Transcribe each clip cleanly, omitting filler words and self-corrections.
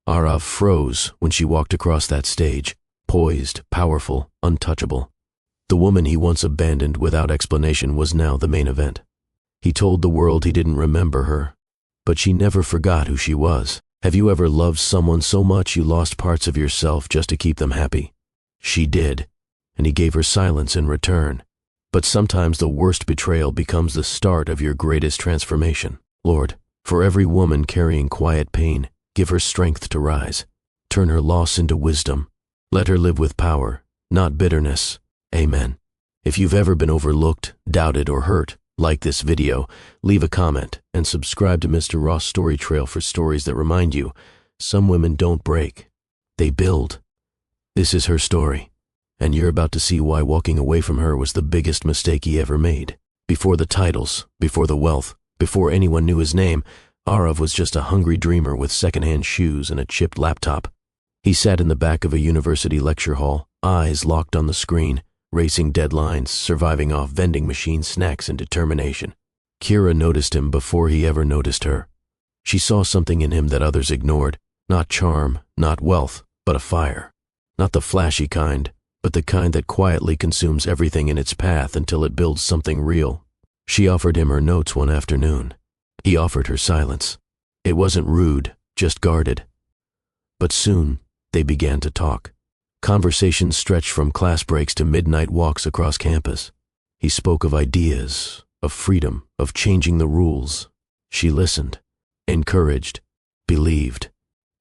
Arav froze when she walked across that stage, poised, powerful, untouchable. The woman he once abandoned without explanation was now the main event. He told the world he didn't remember her, but she never forgot who she was. Have you ever loved someone so much you lost parts of yourself just to keep them happy? She did, and he gave her silence in return. But sometimes the worst betrayal becomes the start of your greatest transformation. Lord, for every woman carrying quiet pain, give her strength to rise. Turn her loss into wisdom. Let her live with power, not bitterness. Amen. If you've ever been overlooked, doubted, or hurt, like this video, leave a comment, and subscribe to Mr. Ross Story Trail for stories that remind you, some women don't break, they build. This is her story, and you're about to see why walking away from her was the biggest mistake he ever made. Before the titles, before the wealth, before anyone knew his name, Arav was just a hungry dreamer with secondhand shoes and a chipped laptop. He sat in the back of a university lecture hall, eyes locked on the screen, racing deadlines, surviving off vending machine snacks and determination. Kira noticed him before he ever noticed her. She saw something in him that others ignored. Not charm, not wealth, but a fire. Not the flashy kind, but the kind that quietly consumes everything in its path until it builds something real. She offered him her notes one afternoon. He offered her silence. It wasn't rude, just guarded. But soon, they began to talk. Conversations stretched from class breaks to midnight walks across campus. He spoke of ideas, of freedom, of changing the rules. She listened, encouraged, believed.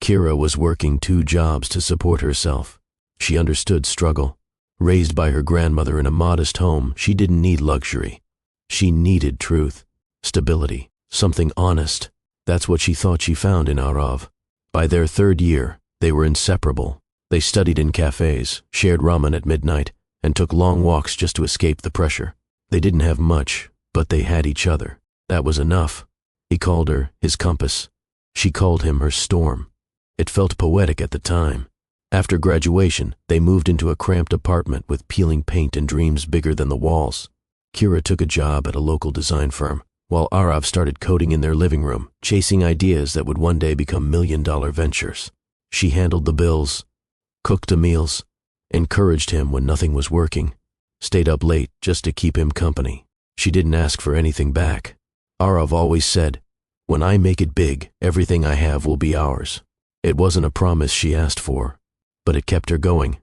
Kira was working 2 jobs to support herself. She understood struggle. Raised by her grandmother in a modest home, she didn't need luxury. She needed truth, stability, something honest. That's what she thought she found in Arav. By their 3rd year, they were inseparable. They studied in cafes, shared ramen at midnight, and took long walks just to escape the pressure. They didn't have much, but they had each other. That was enough. He called her his compass. She called him her storm. It felt poetic at the time. After graduation, they moved into a cramped apartment with peeling paint and dreams bigger than the walls. Kira took a job at a local design firm, while Arav started coding in their living room, chasing ideas that would one day become million-dollar ventures. She handled the bills, cooked the meals, encouraged him when nothing was working, stayed up late just to keep him company. She didn't ask for anything back. Arav always said, "When I make it big, everything I have will be ours." It wasn't a promise she asked for, but it kept her going.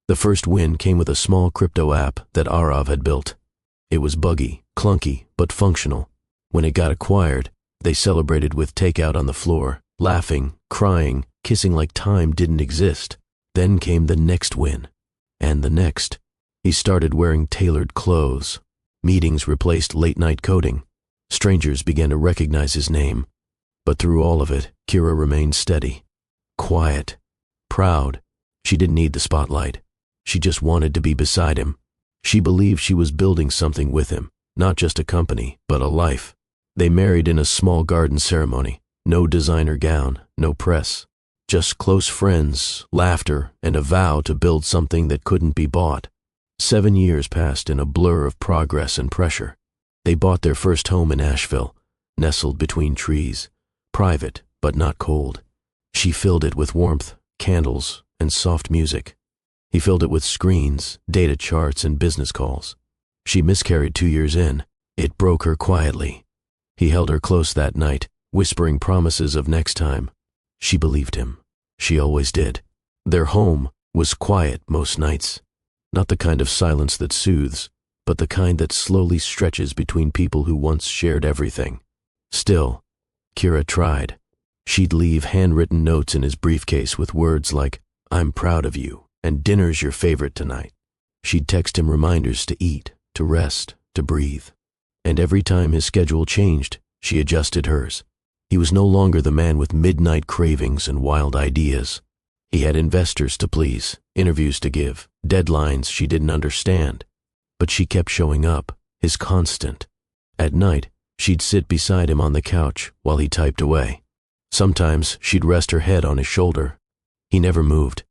The first win came with a small crypto app that Arav had built. It was buggy, clunky, but functional. When it got acquired, they celebrated with takeout on the floor, laughing, crying, kissing like time didn't exist. Then came the next win, and the next. He started wearing tailored clothes. Meetings replaced late-night coding. Strangers began to recognize his name. But through all of it, Kira remained steady, quiet, proud. She didn't need the spotlight. She just wanted to be beside him. She believed she was building something with him, not just a company, but a life. They married in a small garden ceremony. No designer gown, no press. Just close friends, laughter, and a vow to build something that couldn't be bought. 7 years passed in a blur of progress and pressure. They bought their first home in Asheville, nestled between trees, private but not cold. She filled it with warmth, candles, and soft music. He filled it with screens, data charts, and business calls. She miscarried 2 years in. It broke her quietly. He held her close that night, whispering promises of next time. She believed him. She always did. Their home was quiet most nights. Not the kind of silence that soothes, but the kind that slowly stretches between people who once shared everything. Still, Kira tried. She'd leave handwritten notes in his briefcase with words like, "I'm proud of you," and "Dinner's your favorite tonight." She'd text him reminders to eat, to rest, to breathe. And every time his schedule changed, she adjusted hers. He was no longer the man with midnight cravings and wild ideas. He had investors to please, interviews to give, deadlines she didn't understand. But she kept showing up, his constant. At night, she'd sit beside him on the couch while he typed away. Sometimes she'd rest her head on his shoulder. He never moved,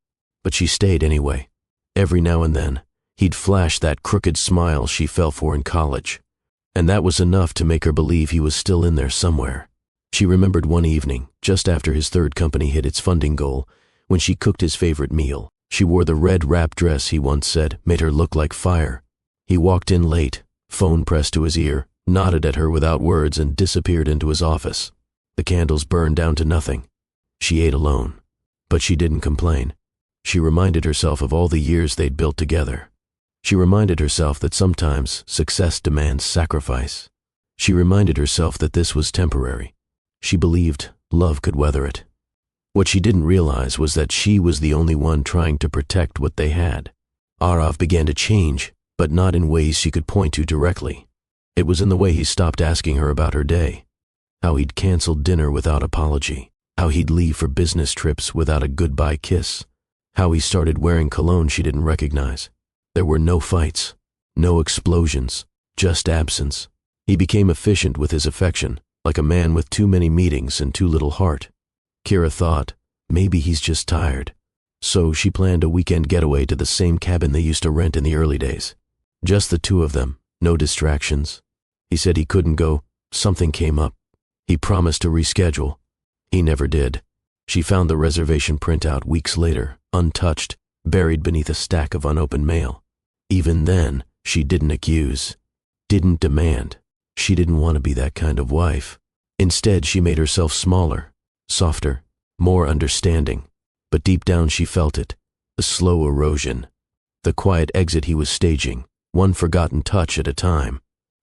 but she stayed anyway. Every now and then, he'd flash that crooked smile she fell for in college. And that was enough to make her believe he was still in there somewhere. She remembered one evening, just after his third company hit its funding goal, when she cooked his favorite meal. She wore the red wrap dress he once said made her look like fire. He walked in late, phone pressed to his ear, nodded at her without words and disappeared into his office. The candles burned down to nothing. She ate alone. But she didn't complain. She reminded herself of all the years they'd built together. She reminded herself that sometimes success demands sacrifice. She reminded herself that this was temporary. She believed love could weather it. What she didn't realize was that she was the only one trying to protect what they had. Arav began to change, but not in ways she could point to directly. It was in the way he stopped asking her about her day, how he'd canceled dinner without apology, how he'd leave for business trips without a goodbye kiss, how he started wearing cologne she didn't recognize. There were no fights, no explosions, just absence. He became efficient with his affection, like a man with too many meetings and too little heart. Kira thought, maybe he's just tired. So she planned a weekend getaway to the same cabin they used to rent in the early days. Just the two of them, no distractions. He said he couldn't go. Something came up. He promised to reschedule. He never did. She found the reservation printout weeks later, untouched, buried beneath a stack of unopened mail. Even then, she didn't accuse, didn't demand. She didn't want to be that kind of wife. Instead, she made herself smaller, softer, more understanding. But deep down she felt it, the slow erosion, the quiet exit he was staging, one forgotten touch at a time.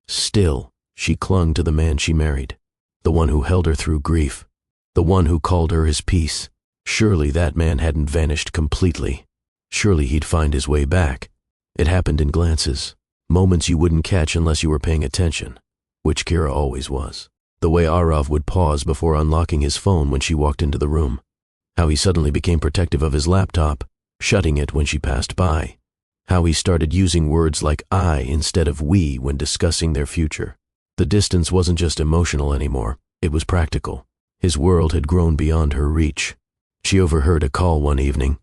Still, she clung to the man she married, the one who held her through grief, the one who called her his peace. Surely that man hadn't vanished completely. Surely he'd find his way back. It happened in glances, moments you wouldn't catch unless you were paying attention, which Kira always was. The way Arav would pause before unlocking his phone when she walked into the room. How he suddenly became protective of his laptop, shutting it when she passed by. How he started using words like I instead of we when discussing their future. The distance wasn't just emotional anymore, it was practical. His world had grown beyond her reach. She overheard a call one evening.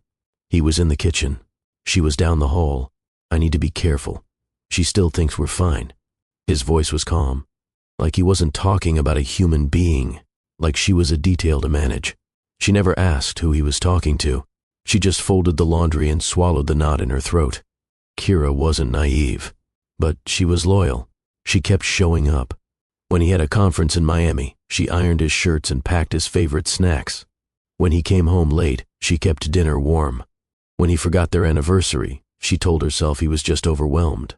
He was in the kitchen. She was down the hall. I need to be careful. She still thinks we're fine. His voice was calm, like he wasn't talking about a human being, like she was a detail to manage. She never asked who he was talking to. She just folded the laundry and swallowed the knot in her throat. Kira wasn't naive, but she was loyal. She kept showing up. When he had a conference in Miami, she ironed his shirts and packed his favorite snacks. When he came home late, she kept dinner warm. When he forgot their anniversary, she told herself he was just overwhelmed.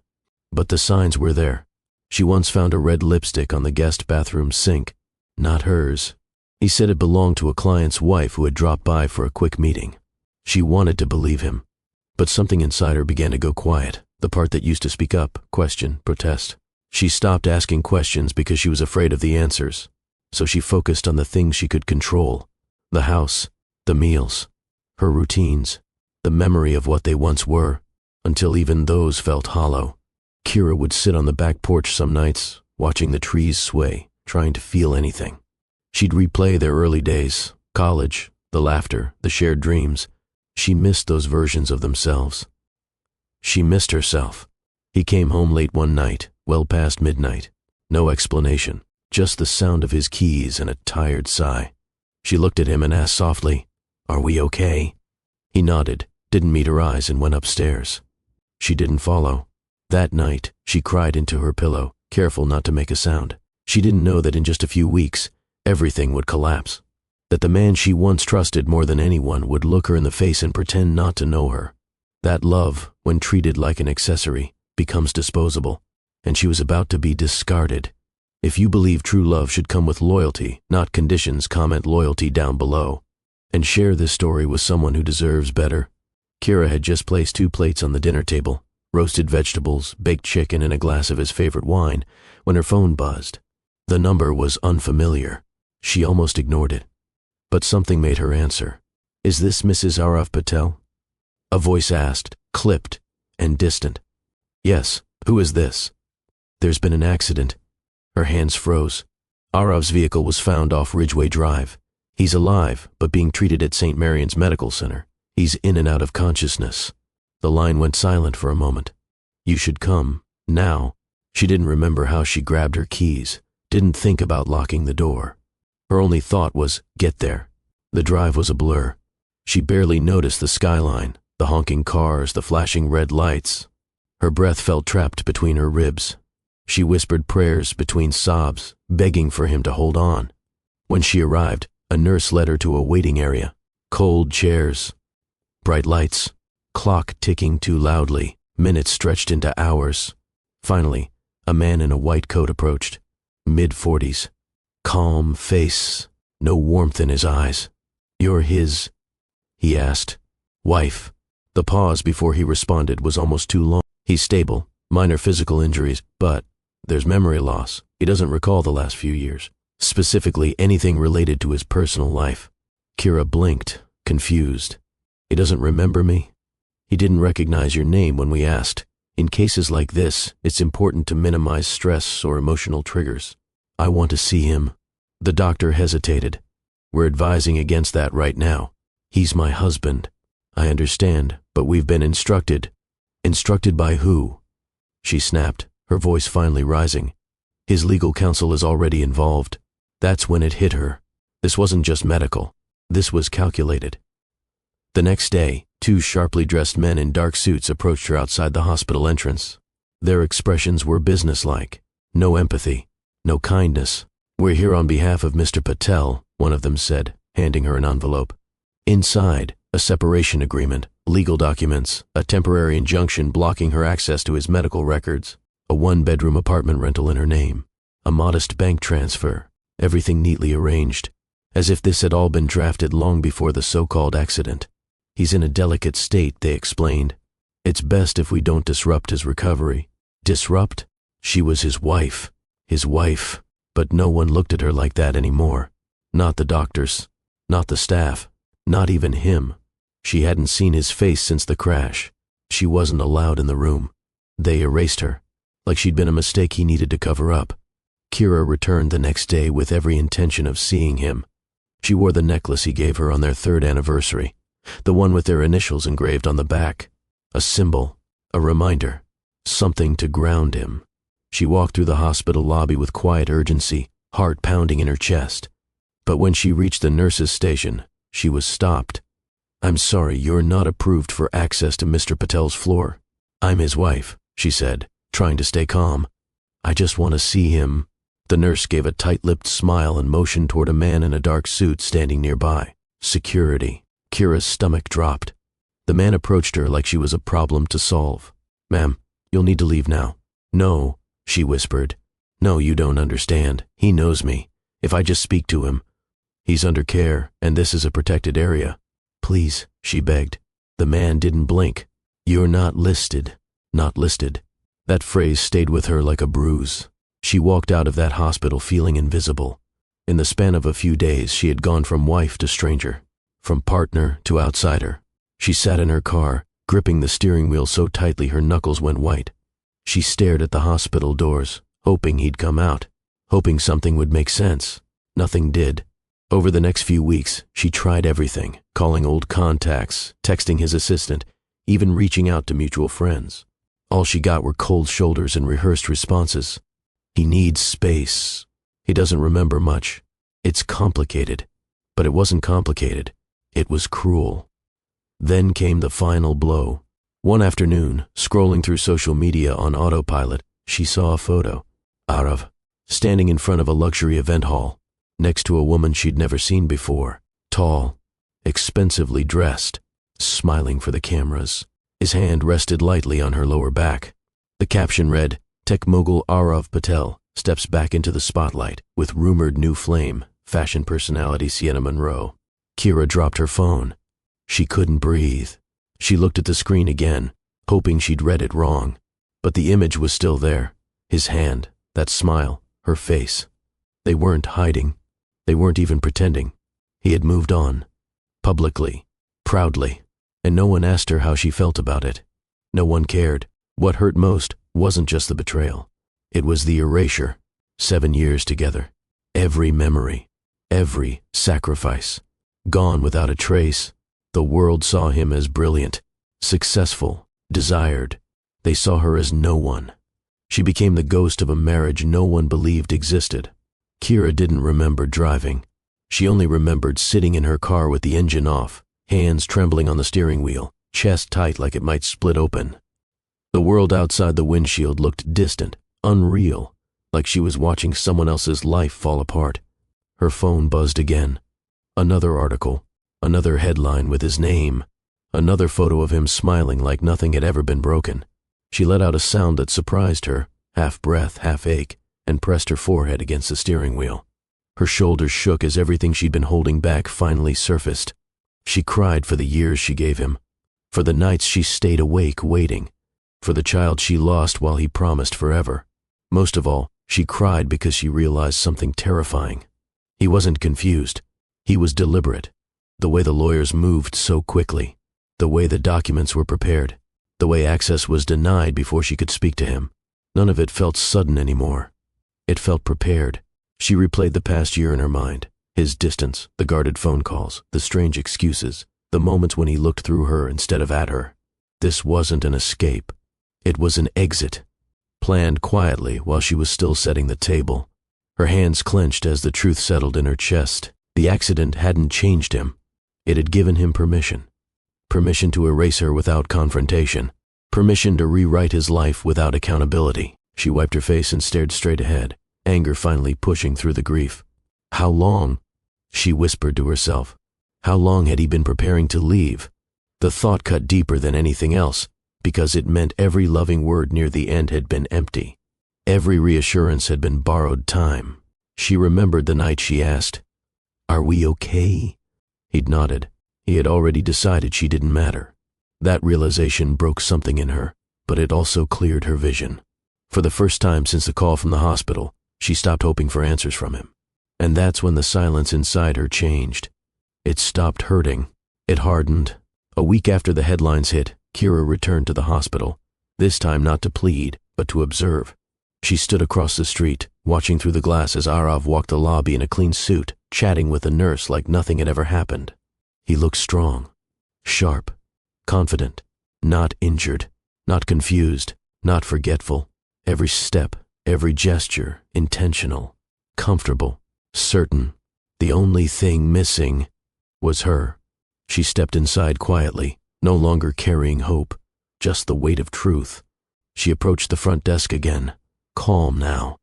But the signs were there. She once found a red lipstick on the guest bathroom sink, not hers. He said it belonged to a client's wife who had dropped by for a quick meeting. She wanted to believe him, but something inside her began to go quiet, the part that used to speak up, question, protest. She stopped asking questions because she was afraid of the answers, so she focused on the things she could control: the house, the meals, her routines, the memory of what they once were, until even those felt hollow. Kira would sit on the back porch some nights, watching the trees sway, trying to feel anything. She'd replay their early days, college, the laughter, the shared dreams. She missed those versions of themselves. She missed herself. He came home late one night, well past midnight. No explanation, just the sound of his keys and a tired sigh. She looked at him and asked softly, "Are we okay?" He nodded, didn't meet her eyes, and went upstairs. She didn't follow. That night, she cried into her pillow, careful not to make a sound. She didn't know that in just a few weeks, everything would collapse. That the man she once trusted more than anyone would look her in the face and pretend not to know her. That love, when treated like an accessory, becomes disposable, and she was about to be discarded. If you believe true love should come with loyalty, not conditions, comment loyalty down below. And share this story with someone who deserves better. Kira had just placed 2 plates on the dinner table, roasted vegetables, baked chicken, and a glass of his favorite wine, when her phone buzzed. The number was unfamiliar. She almost ignored it. But something made her answer. "Is this Mrs. Arav Patel?" A voice asked, clipped and distant. "Yes, who is this?" "There's been an accident." Her hands froze. Arav's vehicle was found off Ridgeway Drive. He's alive, but being treated at St. Marion's Medical Center. He's in and out of consciousness. The line went silent for a moment. "You should come, now." She didn't remember how she grabbed her keys, didn't think about locking the door. Her only thought was, get there. The drive was a blur. She barely noticed the skyline, the honking cars, the flashing red lights. Her breath felt trapped between her ribs. She whispered prayers between sobs, begging for him to hold on. When she arrived, a nurse led her to a waiting area. Cold chairs, bright lights, clock ticking too loudly, minutes stretched into hours. Finally, a man in a white coat approached, mid-40s. Calm face, no warmth in his eyes. You're his, he asked, wife. The pause before he responded was almost too long. He's stable, minor physical injuries, but there's memory loss. He doesn't recall the last few years, specifically anything related to his personal life. Kira blinked, confused. He doesn't remember me? He didn't recognize your name when we asked. In cases like this, it's important to minimize stress or emotional triggers. I want to see him. The doctor hesitated. We're advising against that right now. He's my husband. I understand, but we've been instructed. Instructed by who? She snapped, her voice finally rising. His legal counsel is already involved. That's when it hit her. This wasn't just medical. This was calculated. The next day, two sharply dressed men in dark suits approached her outside the hospital entrance. Their expressions were businesslike. No empathy, no kindness. We're here on behalf of Mr. Patel, one of them said, handing her an envelope. Inside, a separation agreement, legal documents, a temporary injunction blocking her access to his medical records, a one-bedroom apartment rental in her name, a modest bank transfer, everything neatly arranged, as if this had all been drafted long before the so-called accident. He's in a delicate state, they explained. It's best if we don't disrupt his recovery. Disrupt? She was his wife. But no one looked at her like that anymore. Not the doctors, not the staff, not even him. She hadn't seen his face since the crash. She wasn't allowed in the room. They erased her, like she'd been a mistake he needed to cover up. Kira returned the next day with every intention of seeing him. She wore the necklace he gave her on their 3rd anniversary, the one with their initials engraved on the back. A symbol, a reminder, something to ground him. She walked through the hospital lobby with quiet urgency, heart pounding in her chest. But when she reached the nurse's station, she was stopped. I'm sorry, you're not approved for access to Mr. Patel's floor. I'm his wife, she said, trying to stay calm. I just want to see him. The nurse gave a tight-lipped smile and motioned toward a man in a dark suit standing nearby. Security. Kira's stomach dropped. The man approached her like she was a problem to solve. Ma'am, you'll need to leave now. No, she whispered. No, you don't understand. He knows me. If I just speak to him. He's under care, and this is a protected area. Please, she begged. The man didn't blink. You're not listed. Not listed. That phrase stayed with her like a bruise. She walked out of that hospital feeling invisible. In the span of a few days, she had gone from wife to stranger, from partner to outsider. She sat in her car, gripping the steering wheel so tightly her knuckles went white. She stared at the hospital doors, hoping he'd come out, hoping something would make sense. Nothing did. Over the next few weeks, she tried everything, calling old contacts, texting his assistant, even reaching out to mutual friends. All she got were cold shoulders and rehearsed responses. He needs space. He doesn't remember much. It's complicated. But it wasn't complicated. It was cruel. Then came the final blow. One afternoon, scrolling through social media on autopilot, she saw a photo. Arav, standing in front of a luxury event hall, next to a woman she'd never seen before, tall, expensively dressed, smiling for the cameras. His hand rested lightly on her lower back. The caption read, Tech mogul Arav Patel steps back into the spotlight with rumored new flame, fashion personality Sienna Monroe. Kira dropped her phone. She couldn't breathe. She looked at the screen again, hoping she'd read it wrong. But the image was still there. His hand, that smile, her face. They weren't hiding. They weren't even pretending. He had moved on. Publicly. Proudly. And no one asked her how she felt about it. No one cared. What hurt most wasn't just the betrayal. It was the erasure. 7 years together. Every memory. Every sacrifice. Gone without a trace. The world saw him as brilliant, successful, desired. They saw her as no one. She became the ghost of a marriage no one believed existed. Kira didn't remember driving. She only remembered sitting in her car with the engine off, hands trembling on the steering wheel, chest tight like it might split open. The world outside the windshield looked distant, unreal, like she was watching someone else's life fall apart. Her phone buzzed again. Another article, another headline with his name, another photo of him smiling like nothing had ever been broken. She let out a sound that surprised her, half breath, half ache, and pressed her forehead against the steering wheel. Her shoulders shook as everything she'd been holding back finally surfaced. She cried for the years she gave him, for the nights she stayed awake waiting, for the child she lost while he promised forever. Most of all, she cried because she realized something terrifying. He wasn't confused. He was deliberate. The way the lawyers moved so quickly, the way the documents were prepared, the way access was denied before she could speak to him. None of it felt sudden anymore. It felt prepared. She replayed the past year in her mind, his distance, the guarded phone calls, the strange excuses, the moments when he looked through her instead of at her. This wasn't an escape. It was an exit, planned quietly while she was still setting the table. Her hands clenched as the truth settled in her chest. The accident hadn't changed him. It had given him permission. Permission to erase her without confrontation. Permission to rewrite his life without accountability. She wiped her face and stared straight ahead, anger finally pushing through the grief. How long? She whispered to herself. How long had he been preparing to leave? The thought cut deeper than anything else, because it meant every loving word near the end had been empty. Every reassurance had been borrowed time. She remembered the night she asked, "Are we okay?" He'd nodded. He had already decided she didn't matter. That realization broke something in her, but it also cleared her vision. For the first time since the call from the hospital, she stopped hoping for answers from him. And that's when the silence inside her changed. It stopped hurting. It hardened. A week after the headlines hit, Kira returned to the hospital, this time not to plead, but to observe. She stood across the street, watching through the glass as Arav walked the lobby in a clean suit, chatting with the nurse like nothing had ever happened. He looked strong, sharp, confident, not injured, not confused, not forgetful. Every step, every gesture, intentional, comfortable, certain. The only thing missing was her. She stepped inside quietly, no longer carrying hope, just the weight of truth. She approached the front desk again, calm now.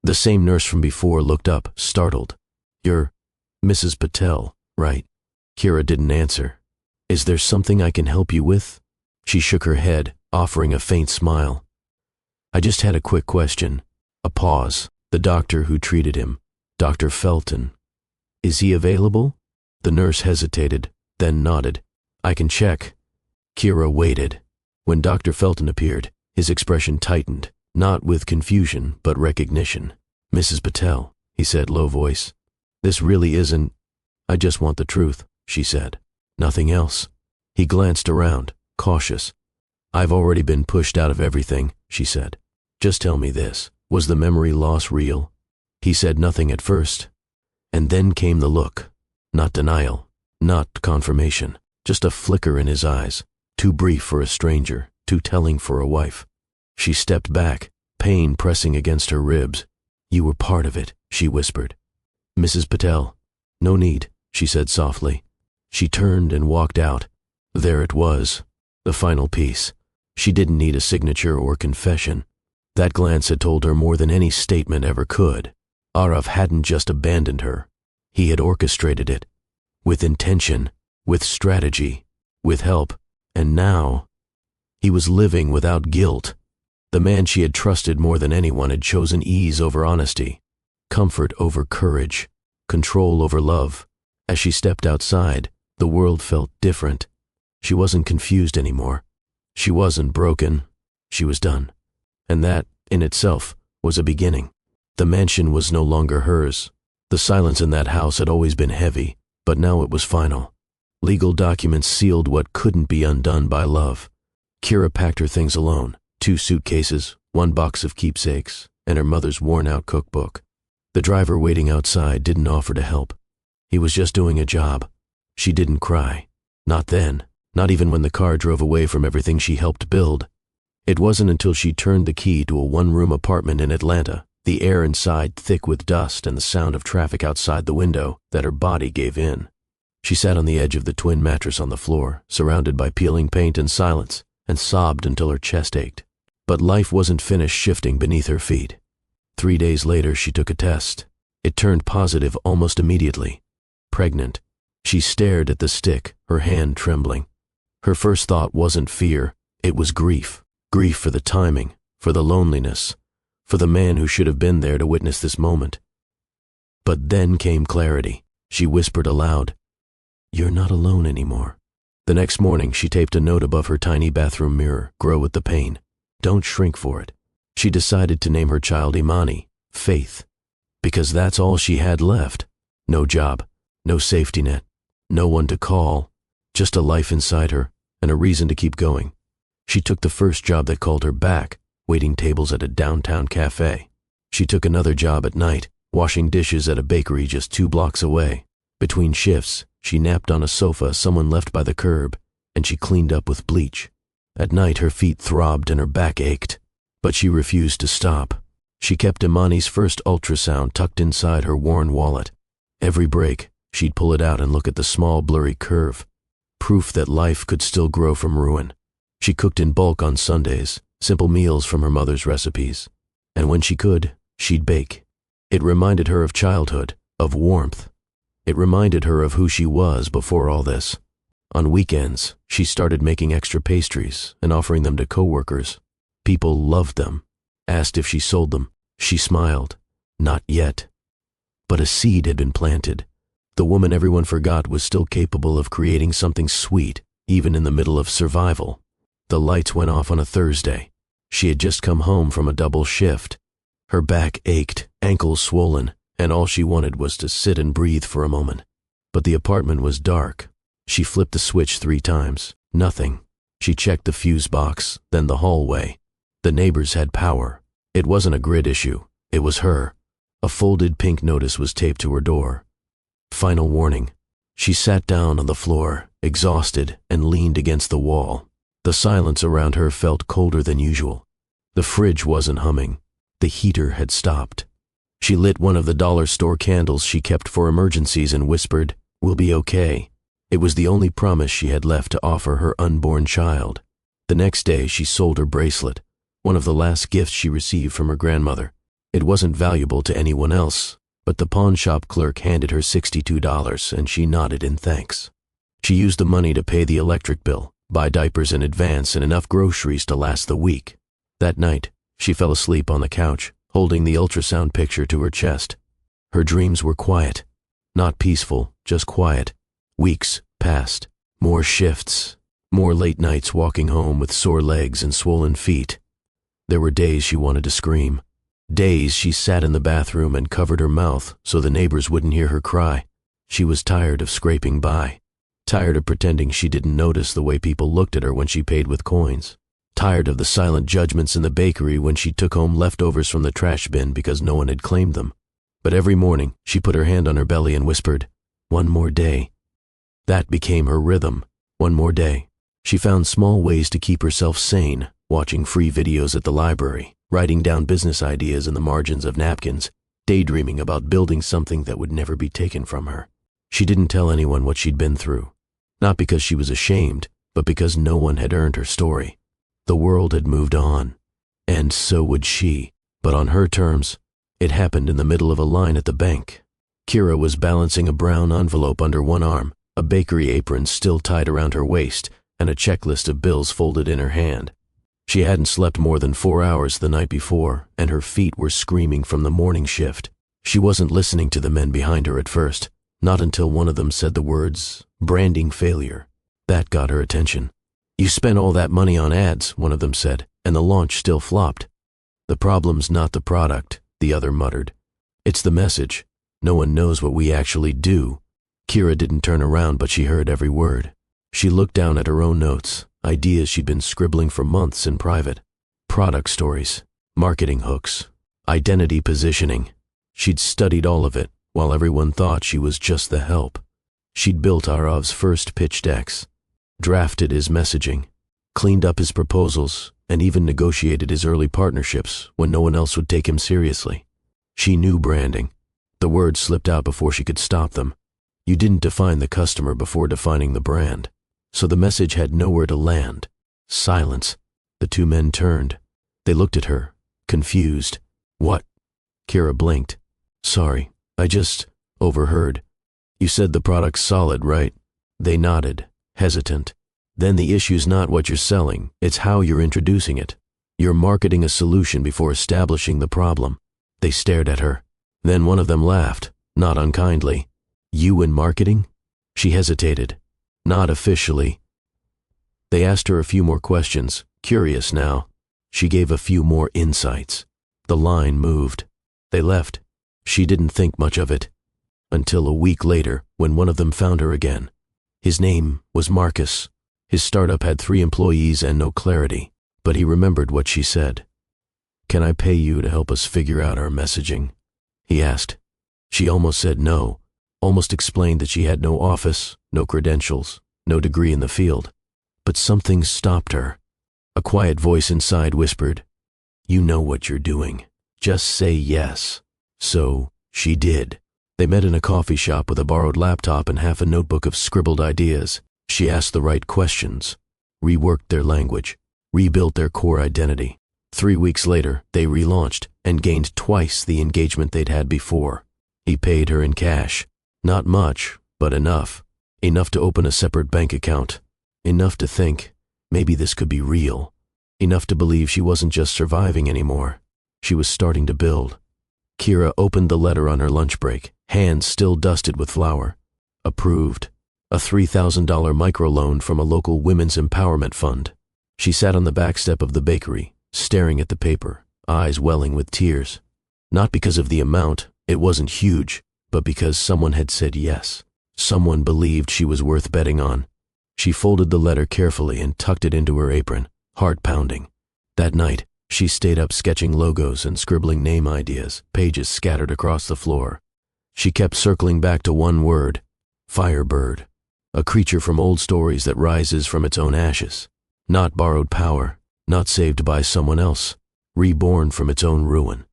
The same nurse from before looked up, startled. "You're Mrs. Patel, right?" Kira didn't answer. "Is there something I can help you with?" She shook her head, offering a faint smile. "I just had a quick question." A pause. The doctor who treated him, Dr. Felton. "Is he available?" The nurse hesitated, then nodded. "I can check." Kira waited. When Dr. Felton appeared, his expression tightened, not with confusion, but recognition. "Mrs. Patel," he said, low voice. "This really isn't—" "I just want the truth," she said. "Nothing else." He glanced around, cautious. "I've already been pushed out of everything," she said. "Just tell me this. Was the memory loss real?" He said nothing at first. And then came the look. Not denial, not confirmation, just a flicker in his eyes, too brief for a stranger, too telling for a wife. She stepped back, pain pressing against her ribs. "You were part of it," she whispered. "Mrs. Patel." "No need," she said softly. She turned and walked out. There it was, the final piece. She didn't need a signature or confession. That glance had told her more than any statement ever could. Arav hadn't just abandoned her. He had orchestrated it. With intention, with strategy, with help. And now, he was living without guilt. The man she had trusted more than anyone had chosen ease over honesty, comfort over courage, control over love. As she stepped outside, the world felt different. She wasn't confused anymore. She wasn't broken. She was done. And that, in itself, was a beginning. The mansion was no longer hers. The silence in that house had always been heavy, but now it was final. Legal documents sealed what couldn't be undone by love. Kira packed her things alone, 2 suitcases, 1 box of keepsakes, and her mother's worn-out cookbook. The driver waiting outside didn't offer to help. He was just doing a job. She didn't cry. Not then, not even when the car drove away from everything she helped build. It wasn't until she turned the key to a 1-room apartment in Atlanta, the air inside thick with dust and the sound of traffic outside the window, that her body gave in. She sat on the edge of the twin mattress on the floor, surrounded by peeling paint and silence, and sobbed until her chest ached. But life wasn't finished shifting beneath her feet. 3 days later, she took a test. It turned positive almost immediately. Pregnant. She stared at the stick, her hand trembling. Her first thought wasn't fear, it was grief. Grief for the timing, for the loneliness, for the man who should have been there to witness this moment. But then came clarity. She whispered aloud, "You're not alone anymore." The next morning, she taped a note above her tiny bathroom mirror, "Grow with the pain. Don't shrink for it." She decided to name her child Imani, Faith, because that's all she had left. No job, no safety net, no one to call, just a life inside her and a reason to keep going. She took the first job that called her back, waiting tables at a downtown cafe. She took another job at night, washing dishes at a bakery just 2 blocks away. Between shifts, she napped on a sofa someone left by the curb, and she cleaned up with bleach. At night, her feet throbbed and her back ached, but she refused to stop. She kept Imani's first ultrasound tucked inside her worn wallet. Every break, she'd pull it out and look at the small, blurry curve, proof that life could still grow from ruin. She cooked in bulk on Sundays, simple meals from her mother's recipes. And when she could, she'd bake. It reminded her of childhood, of warmth. It reminded her of who she was before all this. On weekends, she started making extra pastries and offering them to coworkers. People loved them. Asked if she sold them. She smiled. Not yet. But a seed had been planted. The woman everyone forgot was still capable of creating something sweet, even in the middle of survival. The lights went off on a Thursday. She had just come home from a double shift. Her back ached, ankles swollen, and all she wanted was to sit and breathe for a moment. But the apartment was dark. She flipped the switch 3 times. Nothing. She checked the fuse box, then the hallway. The neighbors had power. It wasn't a grid issue. It was her. A folded pink notice was taped to her door. Final warning. She sat down on the floor, exhausted, and leaned against the wall. The silence around her felt colder than usual. The fridge wasn't humming. The heater had stopped. She lit one of the dollar store candles she kept for emergencies and whispered, "We'll be okay." It was the only promise she had left to offer her unborn child. The next day, she sold her bracelet, one of the last gifts she received from her grandmother. It wasn't valuable to anyone else, but the pawn shop clerk handed her $62 and she nodded in thanks. She used the money to pay the electric bill, buy diapers in advance, and enough groceries to last the week. That night, she fell asleep on the couch, holding the ultrasound picture to her chest. Her dreams were quiet. Not peaceful, just quiet. Weeks passed. More shifts. More late nights walking home with sore legs and swollen feet. There were days she wanted to scream. Days she sat in the bathroom and covered her mouth so the neighbors wouldn't hear her cry. She was tired of scraping by. Tired of pretending she didn't notice the way people looked at her when she paid with coins. Tired of the silent judgments in the bakery when she took home leftovers from the trash bin because no one had claimed them. But every morning, she put her hand on her belly and whispered, "One more day." That became her rhythm. One more day. She found small ways to keep herself sane, watching free videos at the library, writing down business ideas in the margins of napkins, daydreaming about building something that would never be taken from her. She didn't tell anyone what she'd been through. Not because she was ashamed, but because no one had earned her story. The world had moved on. And so would she. But on her terms. It happened in the middle of a line at the bank. Kira was balancing a brown envelope under one arm, a bakery apron still tied around her waist, and a checklist of bills folded in her hand. She hadn't slept more than 4 hours the night before, and her feet were screaming from the morning shift. She wasn't listening to the men behind her at first, not until one of them said the words, "branding failure." That got her attention. "You spent all that money on ads," one of them said, "and the launch still flopped." "The problem's not the product," the other muttered. "It's the message. No one knows what we actually do." Kira didn't turn around, but she heard every word. She looked down at her own notes, ideas she'd been scribbling for months in private. Product stories, marketing hooks, identity positioning. She'd studied all of it, while everyone thought she was just the help. She'd built Arav's first pitch decks, drafted his messaging, cleaned up his proposals, and even negotiated his early partnerships when no one else would take him seriously. She knew branding. The words slipped out before she could stop them. You didn't define the customer before defining the brand. So the message had nowhere to land. Silence. The two men turned. They looked at her, confused. What? Kira blinked. Sorry, I just overheard. You said the product's solid, right? They nodded, hesitant. Then the issue's not what you're selling, it's how you're introducing it. You're marketing a solution before establishing the problem. They stared at her. Then one of them laughed, not unkindly. You in marketing? She hesitated. Not officially. They asked her a few more questions, curious now. She gave a few more insights. The line moved. They left. She didn't think much of it. Until a week later, when one of them found her again. His name was Marcus. His startup had 3 employees and no clarity, but he remembered what she said. Can I pay you to help us figure out our messaging? He asked. She almost said no, almost explained that she had no office, no credentials, no degree in the field. But something stopped her. A quiet voice inside whispered, You know what you're doing. Just say yes. So she did. They met in a coffee shop with a borrowed laptop and half a notebook of scribbled ideas. She asked the right questions, reworked their language, rebuilt their core identity. 3 weeks later, they relaunched and gained twice the engagement they'd had before. He paid her in cash. Not much, but enough. Enough to open a separate bank account. Enough to think, maybe this could be real. Enough to believe she wasn't just surviving anymore. She was starting to build. Kira opened the letter on her lunch break, hands still dusted with flour. Approved. A $3,000 microloan from a local women's empowerment fund. She sat on the back step of the bakery, staring at the paper, eyes welling with tears. Not because of the amount, it wasn't huge, but because someone had said yes. Someone believed she was worth betting on. She folded the letter carefully and tucked it into her apron, heart pounding. That night, she stayed up sketching logos and scribbling name ideas, pages scattered across the floor. She kept circling back to one word, Firebird, a creature from old stories that rises from its own ashes. Not borrowed power, not saved by someone else, reborn from its own ruin.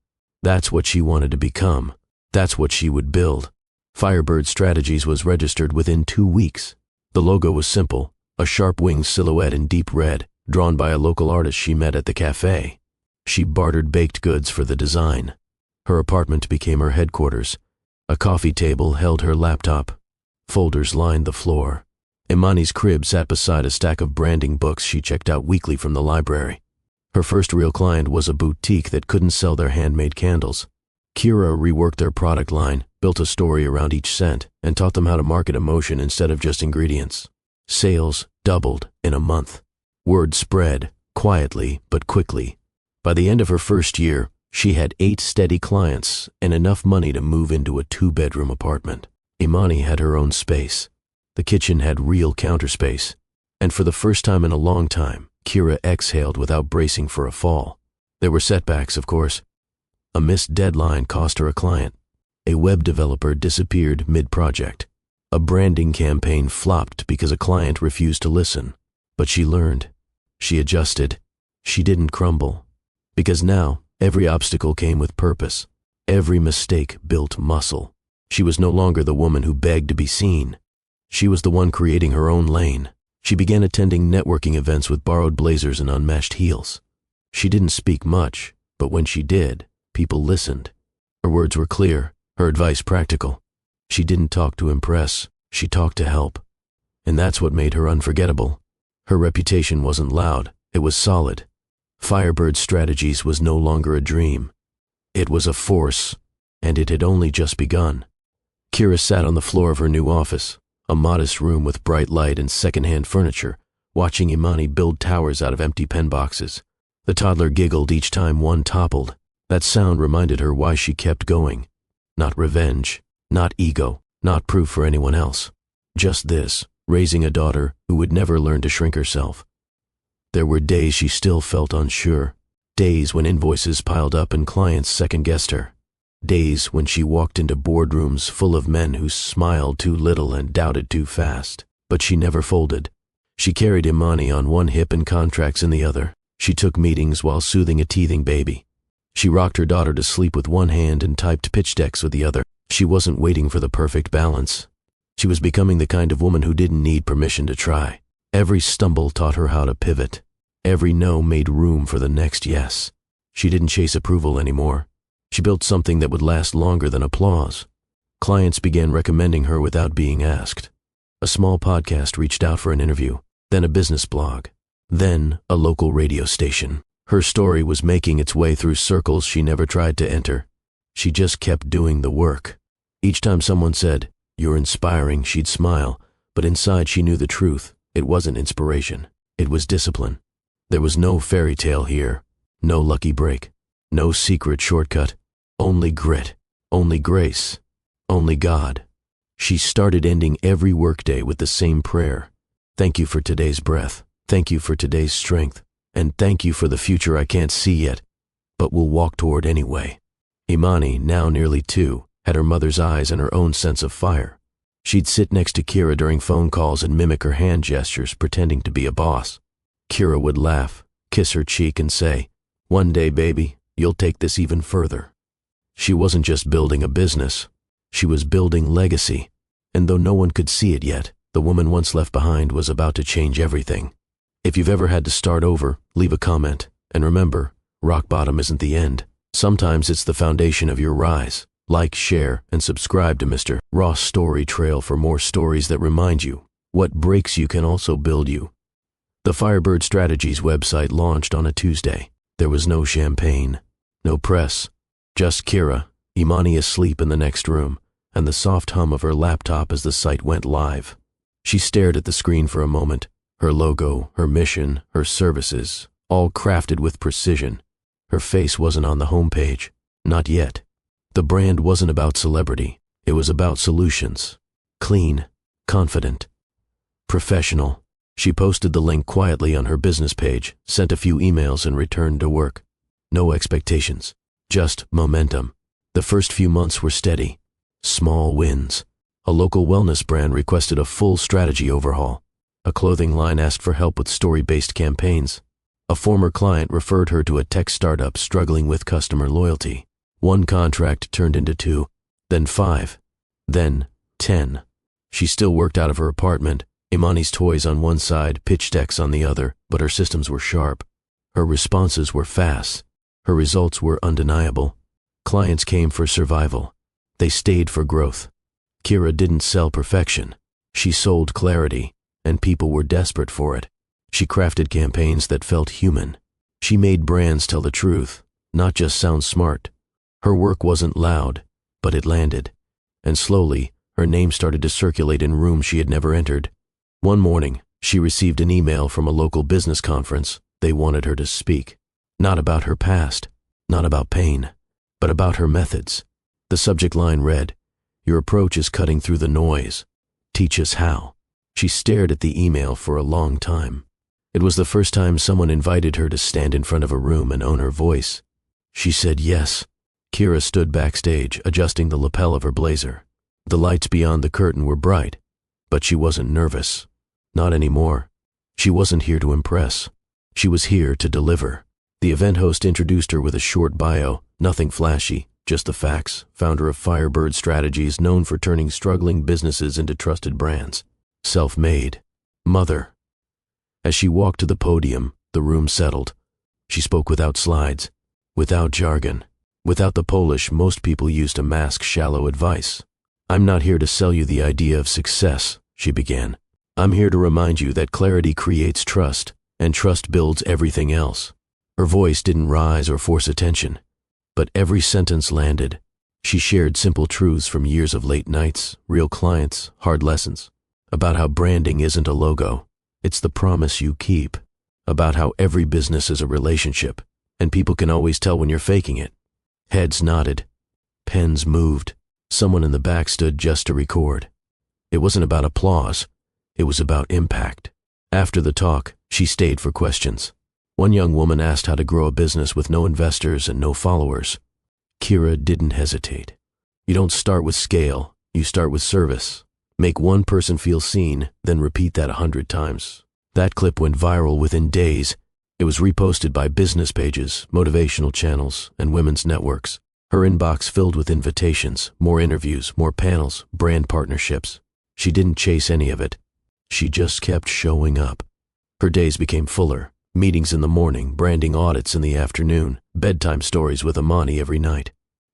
That's what she wanted to become. That's what she would build. Firebird Strategies was registered within 2 weeks. The logo was simple, a sharp-winged silhouette in deep red, drawn by a local artist she met at the cafe. She bartered baked goods for the design. Her apartment became her headquarters. A coffee table held her laptop. Folders lined the floor. Imani's crib sat beside a stack of branding books she checked out weekly from the library. Her first real client was a boutique that couldn't sell their handmade candles. Kira reworked their product line, built a story around each scent, and taught them how to market emotion instead of just ingredients. Sales doubled in a month. Word spread, quietly but quickly. By the end of her first year, she had 8 steady clients and enough money to move into a 2-bedroom apartment. Imani had her own space. The kitchen had real counter space. And for the first time in a long time, Kira exhaled without bracing for a fall. There were setbacks, of course. A missed deadline cost her a client. A web developer disappeared mid-project. A branding campaign flopped because a client refused to listen. But she learned. She adjusted. She didn't crumble. Because now, every obstacle came with purpose. Every mistake built muscle. She was no longer the woman who begged to be seen. She was the one creating her own lane. She began attending networking events with borrowed blazers and unmatched heels. She didn't speak much, but when she did, people listened. Her words were clear, her advice practical. She didn't talk to impress, she talked to help. And that's what made her unforgettable. Her reputation wasn't loud, it was solid. Firebird Strategies was no longer a dream. It was a force, and it had only just begun. Kira sat on the floor of her new office, a modest room with bright light and second-hand furniture, watching Imani build towers out of empty pen boxes. The toddler giggled each time one toppled. That sound reminded her why she kept going. Not revenge, not ego, not proof for anyone else. Just this, raising a daughter who would never learn to shrink herself. There were days she still felt unsure. Days when invoices piled up and clients second-guessed her. Days when she walked into boardrooms full of men who smiled too little and doubted too fast. But she never folded. She carried Imani on one hip and contracts in the other. She took meetings while soothing a teething baby. She rocked her daughter to sleep with one hand and typed pitch decks with the other. She wasn't waiting for the perfect balance. She was becoming the kind of woman who didn't need permission to try. Every stumble taught her how to pivot. Every no made room for the next yes. She didn't chase approval anymore. She built something that would last longer than applause. Clients began recommending her without being asked. A small podcast reached out for an interview, then a business blog, then a local radio station. Her story was making its way through circles she never tried to enter. She just kept doing the work. Each time someone said, "You're inspiring," she'd smile, but inside she knew the truth. It wasn't inspiration. It was discipline. There was no fairy tale here, no lucky break, no secret shortcut, only grit, only grace, only God. She started ending every workday with the same prayer. Thank you for today's breath. Thank you for today's strength. And thank you for the future I can't see yet, but will walk toward anyway. Imani, now nearly 2, had her mother's eyes and her own sense of fire. She'd sit next to Kira during phone calls and mimic her hand gestures, pretending to be a boss. Kira would laugh, kiss her cheek and say, "One day, baby, you'll take this even further." She wasn't just building a business. She was building legacy. And though no one could see it yet, the woman once left behind was about to change everything. If you've ever had to start over, leave a comment. And remember, rock bottom isn't the end. Sometimes it's the foundation of your rise. Like, share, and subscribe to Mr. Ross Story Trail for more stories that remind you what breaks you can also build you. The Firebird Strategies website launched on a Tuesday. There was no champagne, no press, just Kira, Imani asleep in the next room, and the soft hum of her laptop as the site went live. She stared at the screen for a moment, her logo, her mission, her services, all crafted with precision. Her face wasn't on the homepage, not yet. The brand wasn't about celebrity, it was about solutions. Clean, confident, professional. She posted the link quietly on her business page, sent a few emails and returned to work. No expectations, just momentum. The first few months were steady. Small wins. A local wellness brand requested a full strategy overhaul. A clothing line asked for help with story-based campaigns. A former client referred her to a tech startup struggling with customer loyalty. One contract turned into 2, then 5, then 10. She still worked out of her apartment, Imani's toys on one side, pitch decks on the other, but her systems were sharp. Her responses were fast. Her results were undeniable. Clients came for survival. They stayed for growth. Kira didn't sell perfection. She sold clarity, and people were desperate for it. She crafted campaigns that felt human. She made brands tell the truth, not just sound smart. Her work wasn't loud, but it landed. And slowly, her name started to circulate in rooms she had never entered. One morning, she received an email from a local business conference. They wanted her to speak. Not about her past, not about pain, but about her methods. The subject line read, "Your approach is cutting through the noise. Teach us how." She stared at the email for a long time. It was the first time someone invited her to stand in front of a room and own her voice. She said yes. Kira stood backstage, adjusting the lapel of her blazer. The lights beyond the curtain were bright, but she wasn't nervous. Not anymore. She wasn't here to impress. She was here to deliver. The event host introduced her with a short bio, nothing flashy, just the facts. Founder of Firebird Strategies, known for turning struggling businesses into trusted brands. Self-made. Mother. As she walked to the podium, the room settled. She spoke without slides, without jargon, without the Polish most people use to mask shallow advice. "I'm not here to sell you the idea of success," she began. "I'm here to remind you that clarity creates trust, and trust builds everything else." Her voice didn't rise or force attention, but every sentence landed. She shared simple truths from years of late nights, real clients, hard lessons. About how branding isn't a logo, it's the promise you keep. About how every business is a relationship, and people can always tell when you're faking it. Heads nodded. Pens moved. Someone in the back stood just to record. It wasn't about applause. It was about impact. After the talk, she stayed for questions. One young woman asked how to grow a business with no investors and no followers. Kira didn't hesitate. You don't start with scale, you start with service. Make one person feel seen, then repeat that 100 times. That clip went viral within days. It was reposted by business pages, motivational channels, and women's networks. Her inbox filled with invitations, more interviews, more panels, brand partnerships. She didn't chase any of it. She just kept showing up. Her days became fuller. Meetings in the morning, branding audits in the afternoon, bedtime stories with Imani every night.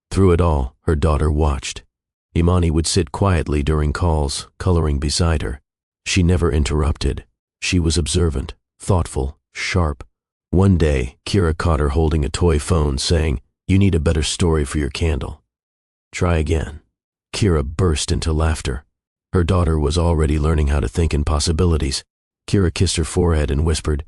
Through it all, her daughter watched. Imani would sit quietly during calls, coloring beside her. She never interrupted. She was observant, thoughtful, sharp. One day, Kira caught her holding a toy phone, saying, "You need a better story for your candle." "Try again." Kira burst into laughter. Her daughter was already learning how to think in possibilities. Kira kissed her forehead and whispered,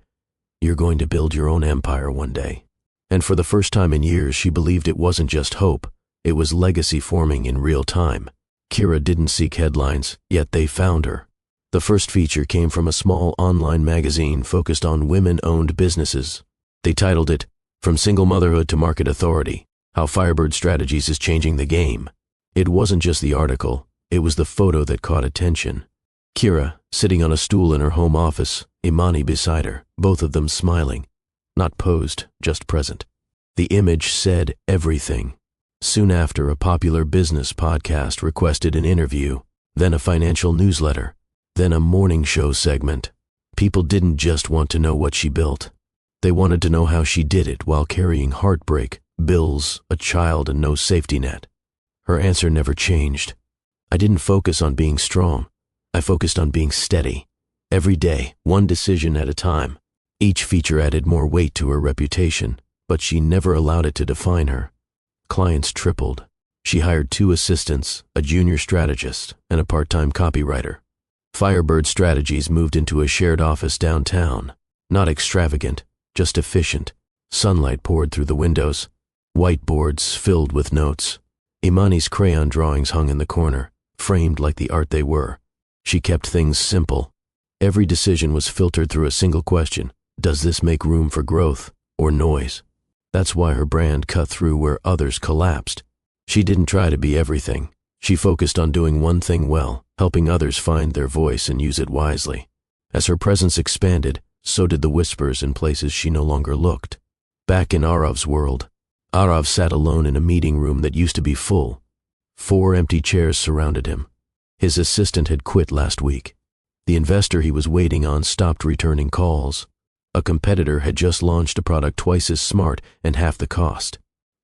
"You're going to build your own empire one day." And for the first time in years, she believed it wasn't just hope, it was legacy forming in real time. Kira didn't seek headlines, yet they found her. The first feature came from a small online magazine focused on women-owned businesses. They titled it, "From Single Motherhood to Market Authority, How Firebird Strategies is Changing the Game." It wasn't just the article, it was the photo that caught attention. Kira, sitting on a stool in her home office, Imani beside her, both of them smiling. Not posed, just present. The image said everything. Soon after, a popular business podcast requested an interview, then a financial newsletter, then a morning show segment. People didn't just want to know what she built. They wanted to know how she did it while carrying heartbreak, bills, a child, and no safety net. Her answer never changed. "I didn't focus on being strong. I focused on being steady. Every day, one decision at a time." Each feature added more weight to her reputation, but she never allowed it to define her. Clients tripled. She hired 2 assistants, a junior strategist, and a part-time copywriter. Firebird Strategies moved into a shared office downtown. Not extravagant, just efficient. Sunlight poured through the windows. Whiteboards filled with notes. Imani's crayon drawings hung in the corner, framed like the art they were. She kept things simple. Every decision was filtered through a single question: does this make room for growth or noise? That's why her brand cut through where others collapsed. She didn't try to be everything. She focused on doing one thing well, helping others find their voice and use it wisely. As her presence expanded, so did the whispers in places she no longer looked. Back in Arav's world, Arav sat alone in a meeting room that used to be full. 4 empty chairs surrounded him. His assistant had quit last week. The investor he was waiting on stopped returning calls. A competitor had just launched a product twice as smart and half the cost.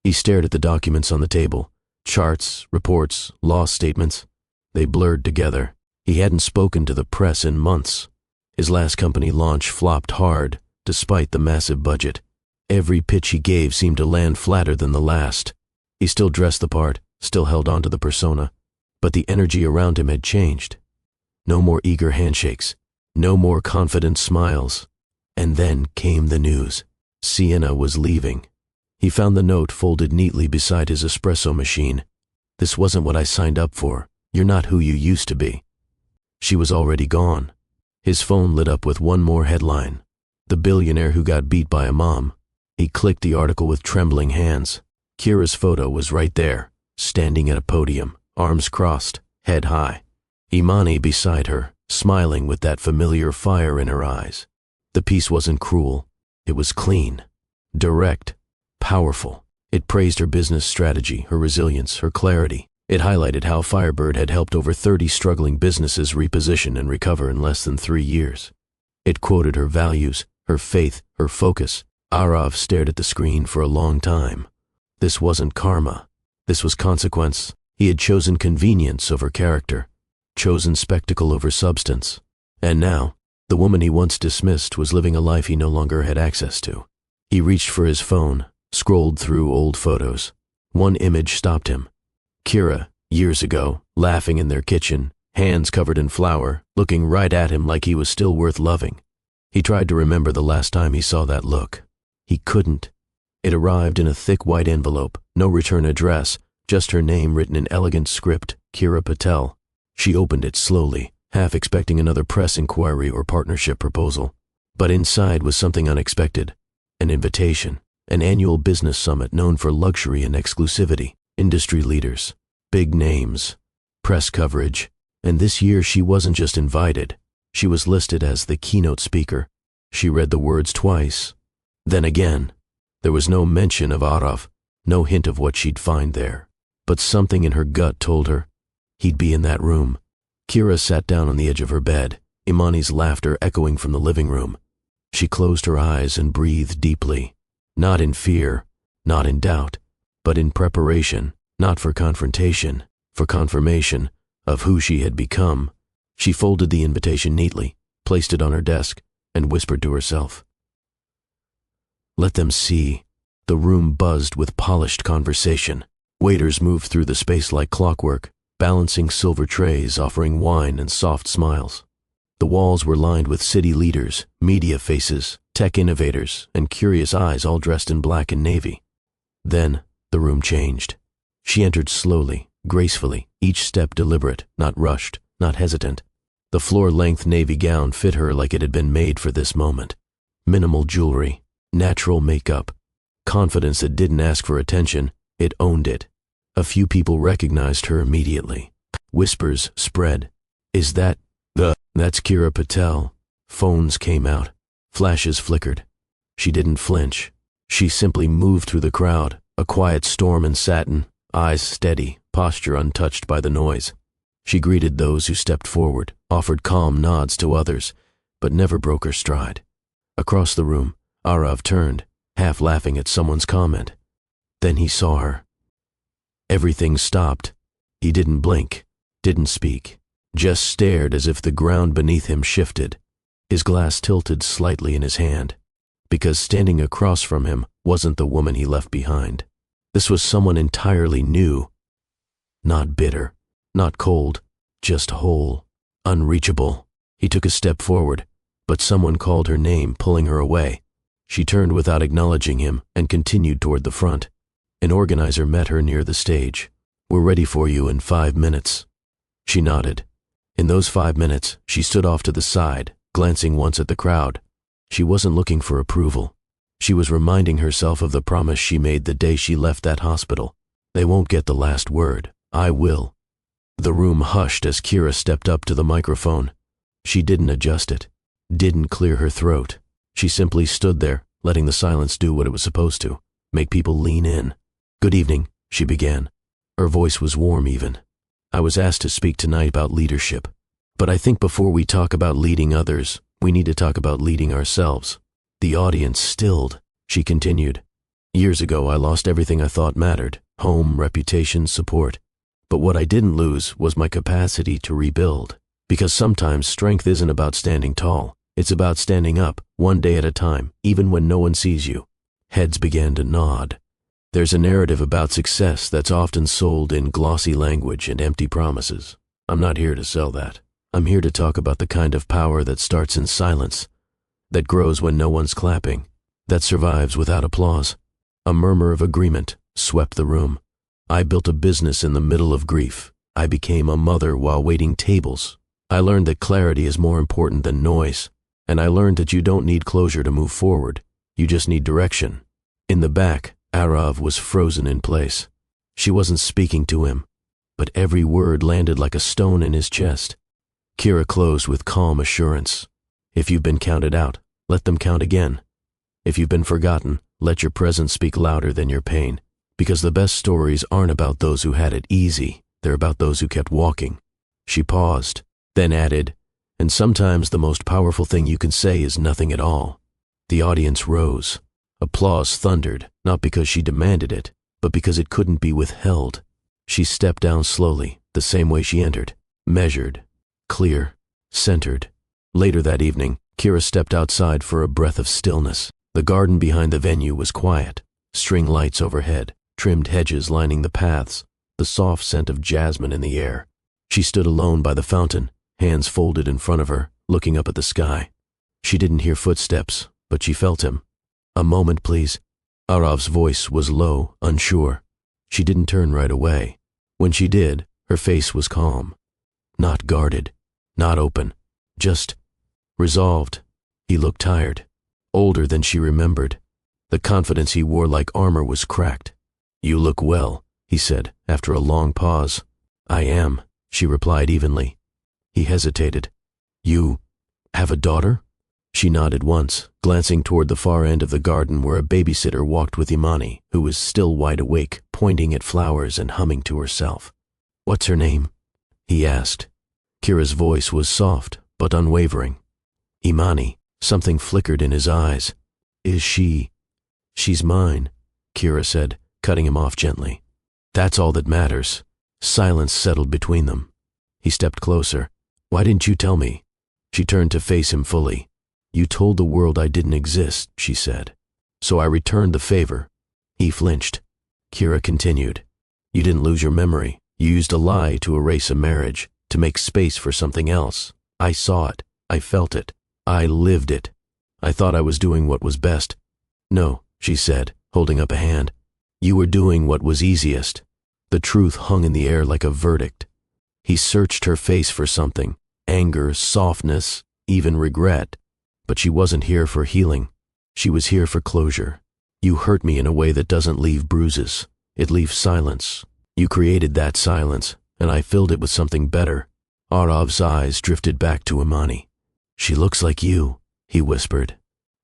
He stared at the documents on the table. Charts, reports, loss statements. They blurred together. He hadn't spoken to the press in months. His last company launch flopped hard, despite the massive budget. Every pitch he gave seemed to land flatter than the last. He still dressed the part, still held on to the persona, but the energy around him had changed. No more eager handshakes, no more confident smiles. And then came the news. Sienna was leaving. He found the note folded neatly beside his espresso machine. "This wasn't what I signed up for. You're not who you used to be." She was already gone. His phone lit up with one more headline: "The billionaire who got beat by a mom." He clicked the article with trembling hands. Kira's photo was right there, standing at a podium, arms crossed, head high. Imani beside her, smiling with that familiar fire in her eyes. The piece wasn't cruel. It was clean, direct, powerful. It praised her business strategy, her resilience, her clarity. It highlighted how Firebird had helped over 30 struggling businesses reposition and recover in less than 3 years. It quoted her values, her faith, her focus. Arav stared at the screen for a long time. This wasn't karma. This was consequence. He had chosen convenience over character, chosen spectacle over substance. And now, the woman he once dismissed was living a life he no longer had access to. He reached for his phone, scrolled through old photos. One image stopped him. Kira, years ago, laughing in their kitchen, hands covered in flour, looking right at him like he was still worth loving. He tried to remember the last time he saw that look. He couldn't. It arrived in a thick white envelope, no return address, just her name written in elegant script, Kira Patel. She opened it slowly, half expecting another press inquiry or partnership proposal. But inside was something unexpected. An invitation, an annual business summit known for luxury and exclusivity, industry leaders, big names, press coverage. And this year she wasn't just invited. She was listed as the keynote speaker. She read the words twice. Then again, there was no mention of Arav, no hint of what she'd find there. But something in her gut told her he'd be in that room. Kira sat down on the edge of her bed, Imani's laughter echoing from the living room. She closed her eyes and breathed deeply, not in fear, not in doubt, but in preparation, not for confrontation, for confirmation of who she had become. She folded the invitation neatly, placed it on her desk, and whispered to herself, "Let them see." The room buzzed with polished conversation. Waiters moved through the space like clockwork, balancing silver trays, offering wine and soft smiles. The walls were lined with city leaders, media faces, tech innovators, and curious eyes all dressed in black and navy. Then the room changed. She entered slowly, gracefully, each step deliberate, not rushed, not hesitant. The floor-length navy gown fit her like it had been made for this moment. Minimal jewelry, natural makeup, confidence that didn't ask for attention, it owned it. A few people recognized her immediately. Whispers spread. "Is that That's Kira Patel." Phones came out. Flashes flickered. She didn't flinch. She simply moved through the crowd, a quiet storm in satin, eyes steady, posture untouched by the noise. She greeted those who stepped forward, offered calm nods to others, but never broke her stride. Across the room, Arav turned, half laughing at someone's comment. Then he saw her. Everything stopped. He didn't blink, didn't speak, just stared as if the ground beneath him shifted. His glass tilted slightly in his hand, because standing across from him wasn't the woman he left behind. This was someone entirely new. Not bitter, not cold, just whole, unreachable. He took a step forward, but someone called her name, pulling her away. She turned without acknowledging him and continued toward the front. An organizer met her near the stage. "We're ready for you in 5 minutes." She nodded. In those 5 minutes, she stood off to the side, glancing once at the crowd. She wasn't looking for approval. She was reminding herself of the promise she made the day she left that hospital. "They won't get the last word. I will." The room hushed as Kira stepped up to the microphone. She didn't adjust it, didn't clear her throat. She simply stood there, letting the silence do what it was supposed to, make people lean in. "Good evening," she began. Her voice was warm even. "I was asked to speak tonight about leadership. But I think before we talk about leading others, we need to talk about leading ourselves." The audience stilled. She continued, "Years ago I lost everything I thought mattered, home, reputation, support. But what I didn't lose was my capacity to rebuild. Because sometimes strength isn't about standing tall. It's about standing up, one day at a time, even when no one sees you." Heads began to nod. There's a narrative about success that's often sold in glossy language and empty promises. I'm not here to sell that. I'm here to talk about the kind of power that starts in silence, that grows when no one's clapping, that survives without applause. A murmur of agreement swept the room. "I built a business in the middle of grief. I became a mother while waiting tables. I learned that clarity is more important than noise. And I learned that you don't need closure to move forward. You just need direction." In the back, Arav was frozen in place. She wasn't speaking to him, but every word landed like a stone in his chest. Kira closed with calm assurance. "If you've been counted out, let them count again. If you've been forgotten, let your presence speak louder than your pain. Because the best stories aren't about those who had it easy, they're about those who kept walking." She paused, then added, "And sometimes the most powerful thing you can say is nothing at all." The audience rose. Applause thundered, not because she demanded it, but because it couldn't be withheld. She stepped down slowly, the same way she entered, measured, clear, centered. Later that evening, Kira stepped outside for a breath of stillness. The garden behind the venue was quiet, string lights overhead, trimmed hedges lining the paths, the soft scent of jasmine in the air. She stood alone by the fountain, hands folded in front of her, looking up at the sky. She didn't hear footsteps, but she felt him. "A moment, please." Arav's voice was low, unsure. She didn't turn right away. When she did, her face was calm. Not guarded, not open, just resolved. He looked tired, older than she remembered. The confidence he wore like armor was cracked. "You look well," he said, after a long pause. "I am," she replied evenly. He hesitated. "You have a daughter?" She nodded once, glancing toward the far end of the garden where a babysitter walked with Imani, who was still wide awake, pointing at flowers and humming to herself. "What's her name?" he asked. Kira's voice was soft, but unwavering. "Imani." Something flickered in his eyes. "Is she—" "She's mine," Kira said, cutting him off gently. "That's all that matters." Silence settled between them. He stepped closer. "Why didn't you tell me?" She turned to face him fully. "You told the world I didn't exist," she said. "So I returned the favor." He flinched. Kira continued. "You didn't lose your memory. You used a lie to erase a marriage, to make space for something else. I saw it. I felt it. I lived it. I thought I was doing what was best." "No," she said, holding up a hand. "You were doing what was easiest." The truth hung in the air like a verdict. He searched her face for something, anger, softness, even regret. But she wasn't here for healing. She was here for closure. "You hurt me in a way that doesn't leave bruises. It leaves silence. You created that silence, and I filled it with something better." Arav's eyes drifted back to Imani. "She looks like you," he whispered.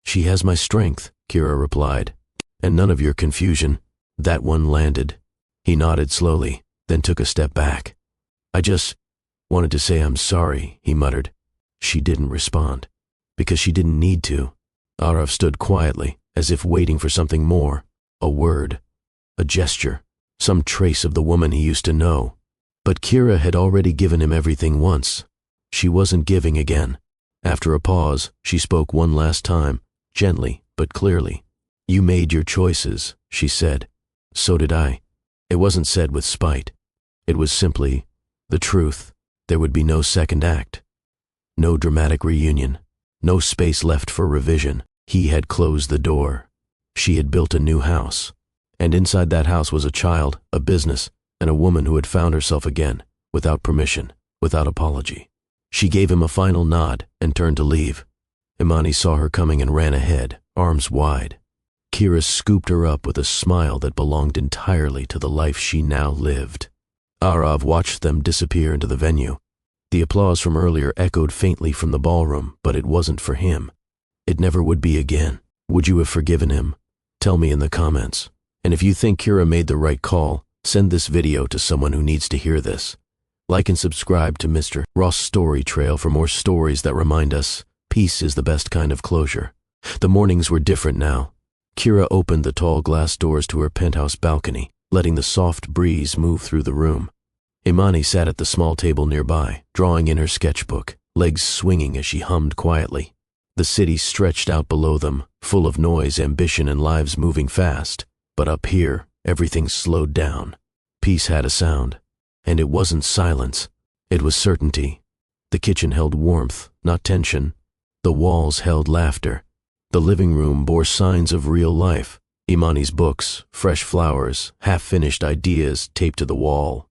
"She has my strength," Kira replied. "And none of your confusion." That one landed. He nodded slowly, then took a step back. "I just wanted to say I'm sorry," he muttered. She didn't respond. Because she didn't need to. Arav stood quietly, as if waiting for something more. A word. A gesture. Some trace of the woman he used to know. But Kira had already given him everything once. She wasn't giving again. After a pause, she spoke one last time, gently but clearly. "You made your choices," she said. "So did I." It wasn't said with spite. It was simply the truth. There would be no second act. No dramatic reunion. No space left for revision. He had closed the door. She had built a new house. And inside that house was a child, a business, and a woman who had found herself again, without permission, without apology. She gave him a final nod and turned to leave. Imani saw her coming and ran ahead, arms wide. Kira scooped her up with a smile that belonged entirely to the life she now lived. Arav watched them disappear into the venue. The applause from earlier echoed faintly from the ballroom, but it wasn't for him. It never would be again. Would you have forgiven him? Tell me in the comments. And if you think Kira made the right call, send this video to someone who needs to hear this. Like and subscribe to Mr. Ross Story Trail for more stories that remind us peace is the best kind of closure. The mornings were different now. Kira opened the tall glass doors to her penthouse balcony, letting the soft breeze move through the room. Imani sat at the small table nearby, drawing in her sketchbook, legs swinging as she hummed quietly. The city stretched out below them, full of noise, ambition, and lives moving fast. But up here, everything slowed down. Peace had a sound. And it wasn't silence. It was certainty. The kitchen held warmth, not tension. The walls held laughter. The living room bore signs of real life. Imani's books, fresh flowers, half-finished ideas taped to the wall.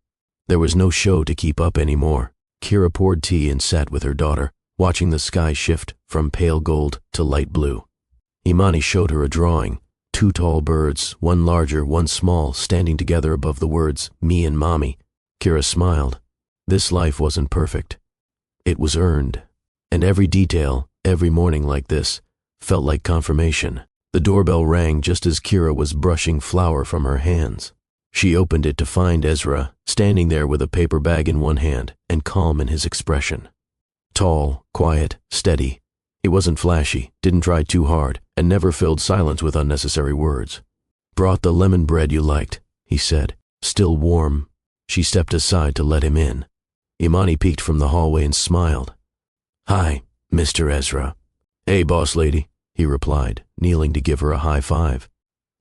There was no show to keep up anymore. Kira poured tea and sat with her daughter, watching the sky shift from pale gold to light blue. Imani showed her a drawing. 2 tall birds, one larger, one small, standing together above the words, "Me and Mommy." Kira smiled. This life wasn't perfect. It was earned. And every detail, every morning like this, felt like confirmation. The doorbell rang just as Kira was brushing flour from her hands. She opened it to find Ezra, standing there with a paper bag in one hand and calm in his expression. Tall, quiet, steady. He wasn't flashy, didn't try too hard, and never filled silence with unnecessary words. "Brought the lemon bread you liked," he said, still warm. She stepped aside to let him in. Imani peeked from the hallway and smiled. "Hi, Mr. Ezra." "Hey, boss lady," he replied, kneeling to give her a high five.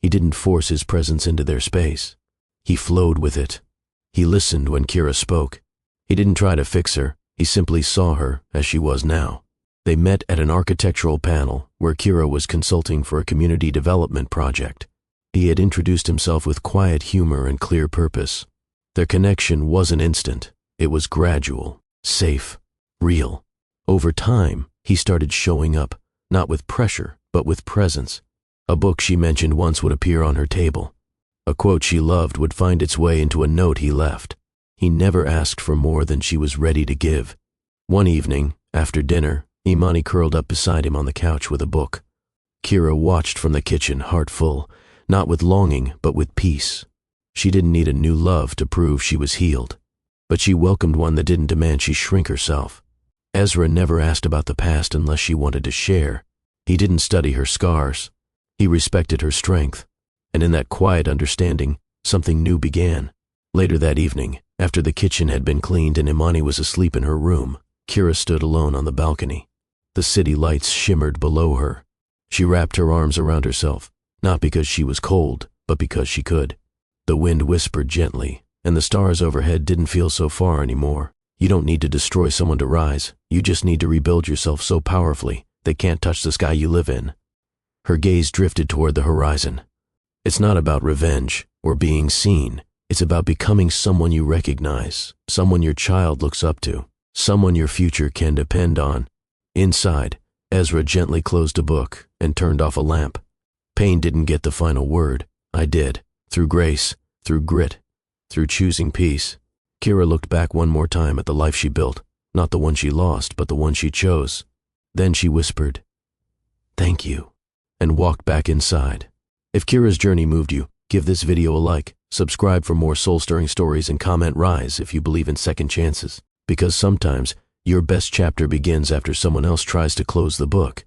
He didn't force his presence into their space. He flowed with it. He listened when Kira spoke. He didn't try to fix her. He simply saw her as she was now. They met at an architectural panel where Kira was consulting for a community development project. He had introduced himself with quiet humor and clear purpose. Their connection wasn't instant. It was gradual, safe, real. Over time, he started showing up, not with pressure, but with presence. A book she mentioned once would appear on her table. A quote she loved would find its way into a note he left. He never asked for more than she was ready to give. One evening, after dinner, Imani curled up beside him on the couch with a book. Kira watched from the kitchen, heart full, not with longing, but with peace. She didn't need a new love to prove she was healed, but she welcomed one that didn't demand she shrink herself. Ezra never asked about the past unless she wanted to share. He didn't study her scars. He respected her strength, and in that quiet understanding, something new began. Later that evening, after the kitchen had been cleaned and Imani was asleep in her room, Kira stood alone on the balcony. The city lights shimmered below her. She wrapped her arms around herself, not because she was cold, but because she could. The wind whispered gently, and the stars overhead didn't feel so far anymore. You don't need to destroy someone to rise. You just need to rebuild yourself so powerfully they can't touch the sky you live in. Her gaze drifted toward the horizon. It's not about revenge or being seen. It's about becoming someone you recognize, someone your child looks up to, someone your future can depend on. Inside, Ezra gently closed a book and turned off a lamp. Pain didn't get the final word. I did. Through grace, through grit, through choosing peace. Kira looked back one more time at the life she built, not the one she lost, but the one she chose. Then she whispered, "Thank you," and walked back inside. If Kira's journey moved you, give this video a like, subscribe for more soul-stirring stories, and comment "Rise" if you believe in second chances. Because sometimes, your best chapter begins after someone else tries to close the book.